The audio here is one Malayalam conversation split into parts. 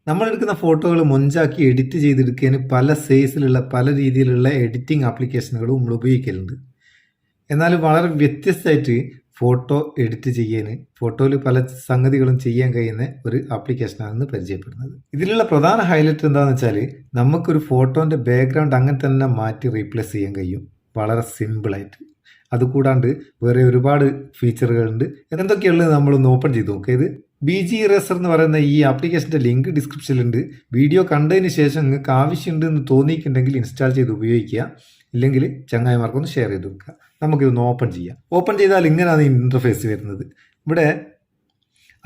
നമ്മളെടുക്കുന്ന ഫോട്ടോകൾ മൊഞ്ചാക്കി എഡിറ്റ് ചെയ്തെടുക്കാൻ പല സൈസിലുള്ള പല രീതിയിലുള്ള എഡിറ്റിംഗ് ആപ്ലിക്കേഷനുകളും നമ്മൾ ഉപയോഗിക്കലുണ്ട്. എന്നാൽ വളരെ വ്യത്യസ്തമായിട്ട് ഫോട്ടോ എഡിറ്റ് ചെയ്യാൻ ഫോട്ടോയിൽ പല സംഗതികളും ചെയ്യാൻ കഴിയുന്ന ഒരു ആപ്ലിക്കേഷനാണ് പരിചയപ്പെടുന്നത്. ഇതിലുള്ള പ്രധാന ഹൈലൈറ്റ് എന്താണെന്ന് വെച്ചാൽ നമുക്കൊരു ഫോട്ടോൻ്റെ ബാക്ക്ഗ്രൗണ്ട് അങ്ങനെ തന്നെ മാറ്റി റീപ്ലേസ് ചെയ്യാൻ കഴിയും വളരെ സിമ്പിളായിട്ട്. അതുകൂടാണ്ട് വേറെ ഒരുപാട് ഫീച്ചറുകളുണ്ട്. എന്തൊക്കെയുള്ളത് നമ്മളൊന്ന് ഓപ്പൺ ചെയ്ത് നോക്കുക. ഇത് BG ഇറേസർ എന്ന് പറയുന്ന ഈ ആപ്ലിക്കേഷൻ്റെ ലിങ്ക് ഡിസ്ക്രിപ്ഷനിലുണ്ട്. വീഡിയോ കണ്ടതിന് ശേഷം നിങ്ങൾക്ക് ആവശ്യമുണ്ട് എന്ന് തോന്നിയിട്ടുണ്ടെങ്കിൽ ഇൻസ്റ്റാൾ ചെയ്ത് ഉപയോഗിക്കുക, ഇല്ലെങ്കിൽ ചങ്ങായിമാർക്കൊന്ന് ഷെയർ ചെയ്ത് കൊടുക്കുക. നമുക്കിതൊന്ന് ഓപ്പൺ ചെയ്യാം. ഓപ്പൺ ചെയ്താൽ ഇങ്ങനെയാണ് ഇൻ്റർഫേസ് വരുന്നത്. ഇവിടെ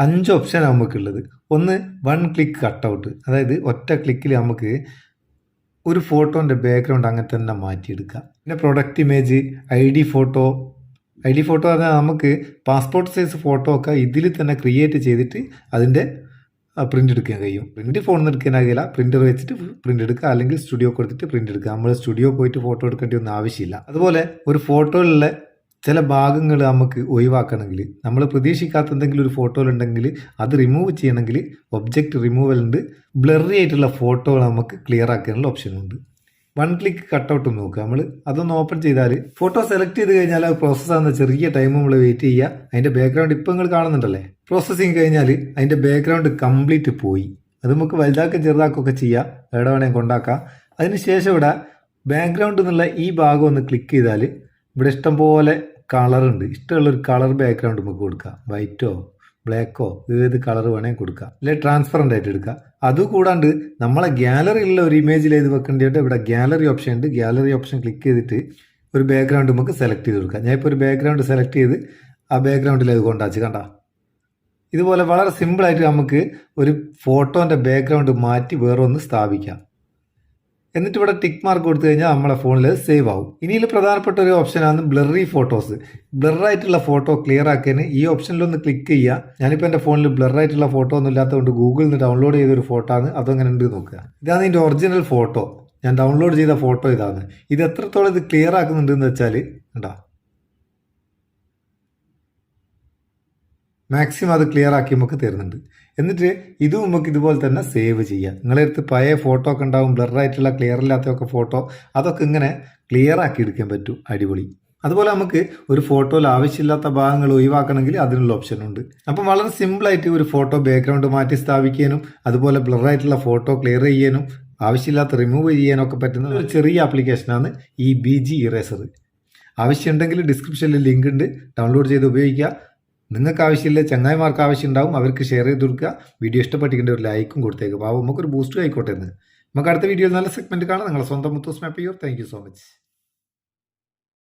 5 ഓപ്ഷനാണ് നമുക്കുള്ളത്. ഒന്ന് 1 ക്ലിക്ക് കട്ടൗട്ട്, അതായത് ഒറ്റ ക്ലിക്കിൽ നമുക്ക് ഒരു ഫോട്ടോൻ്റെ ബാക്ക്ഗ്രൗണ്ട് അങ്ങനെ തന്നെ മാറ്റിയെടുക്കാം. പിന്നെ പ്രൊഡക്റ്റ് ഇമേജ്, ID ഫോട്ടോ പറഞ്ഞാൽ നമുക്ക് പാസ്പോർട്ട് സൈസ് ഫോട്ടോ ഒക്കെ ഇതിൽ തന്നെ ക്രിയേറ്റ് ചെയ്തിട്ട് അതിൻ്റെ പ്രിൻ്റ് എടുക്കാൻ കഴിയും. പ്രിൻ്റ് ഫോണിൽ നിന്ന് എടുക്കാനാകില്ല, പ്രിൻ്റർ വെച്ചിട്ട് പ്രിൻ്റ് എടുക്കുക, അല്ലെങ്കിൽ സ്റ്റുഡിയോ കൊടുത്തിട്ട് പ്രിൻ്റ് എടുക്കുക. നമ്മൾ സ്റ്റുഡിയോ പോയിട്ട് ഫോട്ടോ എടുക്കേണ്ടി ഒന്നും ആവശ്യമില്ല. അതുപോലെ ഒരു ഫോട്ടോയിലുള്ള ചില ഭാഗങ്ങൾ നമുക്ക് ഒഴിവാക്കണമെങ്കിൽ, നമ്മൾ പ്രതീക്ഷിക്കാത്ത എന്തെങ്കിലും ഒരു ഫോട്ടോയിലുണ്ടെങ്കിൽ അത് റിമൂവ് ചെയ്യണമെങ്കിൽ ഒബ്ജക്റ്റ് റിമൂവൽ ഉണ്ട്. ബ്ലറി ആയിട്ടുള്ള ഫോട്ടോകൾ നമുക്ക് ക്ലിയർ ആക്കാനുള്ള ഓപ്ഷനുണ്ട്. 1 ക്ലിക്ക് കട്ടൗട്ട് നോക്കുക. നമ്മൾ അതൊന്ന് ഓപ്പൺ ചെയ്താൽ ഫോട്ടോ സെലക്ട് ചെയ്ത് കഴിഞ്ഞാൽ അത് പ്രോസസ്സ് ആകുന്ന ചെറിയ ടൈം നമ്മൾ വെയിറ്റ് ചെയ്യുക. അതിൻ്റെ ബാക്ക്ഗ്രൗണ്ട് ഇപ്പം നിങ്ങൾ കാണുന്നുണ്ടല്ലേ, പ്രോസസ്സിങ് കഴിഞ്ഞാൽ അതിൻ്റെ ബാക്ക്ഗ്രൗണ്ട് കംപ്ലീറ്റ് പോയി. അത് നമുക്ക് വലുതാക്കും ചെറുതാക്കുകയൊക്കെ ചെയ്യാം, എവിടെ വേണമെങ്കിൽ കൊണ്ടാക്കാം. അതിനുശേഷം ഇവിടെ ബാക്ക്ഗ്രൗണ്ട് എന്നുള്ള ഈ ഭാഗം ഒന്ന് ക്ലിക്ക് ചെയ്താൽ ഇവിടെ ഇഷ്ടംപോലെ കളറുണ്ട്. ഇഷ്ടമുള്ളൊരു കളർ ബാക്ക്ഗ്രൗണ്ട് നമുക്ക് കൊടുക്കാം. വൈറ്റോ ബ്ലാക്കോ ഏത് കളർ വേണമെങ്കിൽ കൊടുക്കാം, അല്ലെങ്കിൽ ട്രാൻസ്പെറൻ്റ് ആയിട്ട് എടുക്കുക. അതുകൂടാണ്ട് നമ്മളെ ഗ്യാലറിയിലുള്ള ഒരു ഇമേജിൽ ഏത് വെക്കേണ്ടതായിട്ട് ഇവിടെ ഗ്യാലറി ഓപ്ഷൻ ഉണ്ട്. ഗ്യാലറി ഓപ്ഷൻ ക്ലിക്ക് ചെയ്തിട്ട് ഒരു ബാക്ക്ഗ്രൗണ്ട് നമുക്ക് സെലക്ട് ചെയ്ത് കൊടുക്കാം. ഞാനിപ്പോൾ ഒരു ബാക്ക്ഗ്രൗണ്ട് സെലക്ട് ചെയ്ത് ആ ബാക്ക്ഗ്രൗണ്ടിൽ അത് കൊണ്ടാച്ച് കണ്ട. ഇതുപോലെ വളരെ സിമ്പിളായിട്ട് നമുക്ക് ഒരു ഫോട്ടോൻ്റെ ബാക്ക്ഗ്രൗണ്ട് മാറ്റി വേറൊന്ന് സ്ഥാപിക്കാം. എന്നിട്ട് ഇവിടെ ടിക്ക് മാർക്ക് കൊടുത്തു കഴിഞ്ഞാൽ നമ്മളെ ഫോണിൽ സേവ് ആവും. ഇനിയിൽ പ്രധാനപ്പെട്ട ഒരു ഓപ്ഷനാണ് ബ്ലറി ഫോട്ടോസ്. ബ്ലറായിട്ടുള്ള ഫോട്ടോ ക്ലിയർ ആക്കാൻ ഈ ഓപ്ഷനിലൊന്ന് ക്ലിക്ക് ചെയ്യുക. ഞാനിപ്പോൾ എൻ്റെ ഫോണിൽ ബ്ലറായിട്ടുള്ള ഫോട്ടോ ഒന്നും ഇല്ലാത്തതുകൊണ്ട് ഗൂഗിളിൽ നിന്ന് ഡൗൺലോഡ് ചെയ്തൊരു ഫോട്ടോ ആണ്. അതങ്ങനെ ഉണ്ട് നോക്കുക. ഇതാണ് ഇതിൻ്റെ ഒറിജിനൽ ഫോട്ടോ. ഞാൻ ഡൗൺലോഡ് ചെയ്ത ഫോട്ടോ ഇതാണ്. ഇത് എത്രത്തോളം ഇത് ക്ലിയർ ആക്കുന്നുണ്ടെന്ന് വെച്ചാൽ കണ്ടോ, മാക്സിമം അത് ക്ലിയർ ആക്കി നമുക്ക് തരുന്നുണ്ട്. എന്നിട്ട് ഇതും നമുക്ക് ഇതുപോലെ തന്നെ സേവ് ചെയ്യാം. നിങ്ങളുടെ അടുത്ത് പഴയ ഫോട്ടോ ഒക്കെ ഉണ്ടാവും, ബ്ലറായിട്ടുള്ള ക്ലിയർ ഇല്ലാത്തതൊക്കെ ഫോട്ടോ, അതൊക്കെ ഇങ്ങനെ ക്ലിയർ ആക്കി എടുക്കാൻ പറ്റും. അടിപൊളി. അതുപോലെ നമുക്ക് ഒരു ഫോട്ടോയിൽ ആവശ്യമില്ലാത്ത ഭാഗങ്ങൾ ഒഴിവാക്കണമെങ്കിൽ അതിനുള്ള ഓപ്ഷൻ ഉണ്ട്. അപ്പം വളരെ സിമ്പിളായിട്ട് ഒരു ഫോട്ടോ ബാക്ക്ഗ്രൗണ്ട് മാറ്റി സ്ഥാപിക്കാനും അതുപോലെ ബ്ലറായിട്ടുള്ള ഫോട്ടോ ക്ലിയർ ചെയ്യാനും ആവശ്യമില്ലാത്ത റിമൂവ് ചെയ്യാനൊക്കെ പറ്റുന്ന ഒരു ചെറിയ ആപ്ലിക്കേഷനാണ് ഈ BG ഇറേസർ. ആവശ്യമുണ്ടെങ്കിൽ ഡിസ്ക്രിപ്ഷനിൽ ലിങ്ക് ഉണ്ട്, ഡൗൺലോഡ് ചെയ്ത് ഉപയോഗിക്കുക. നിങ്ങൾക്ക് ആവശ്യമില്ല, ചങ്ങായിമാർക്ക് ആവശ്യം ഉണ്ടാവും, അവർക്ക് ഷെയർ ചെയ്ത് കൊടുക്കുക. വീഡിയോ ഇഷ്ടപ്പെട്ടിട്ടുണ്ട് ഒരു ലൈക്കും കൊടുത്തേക്ക്. അപ്പോൾ നമുക്കൊരു ബൂസ്റ്റ് ആയിക്കോട്ടെ എന്ന്. നമുക്ക് അടുത്ത വീഡിയോയിൽ നല്ല സെഗ്മെൻറ്റ് കാണാം. നിങ്ങളെ സ്വന്തം Muthus Meppayur. Thank you so much.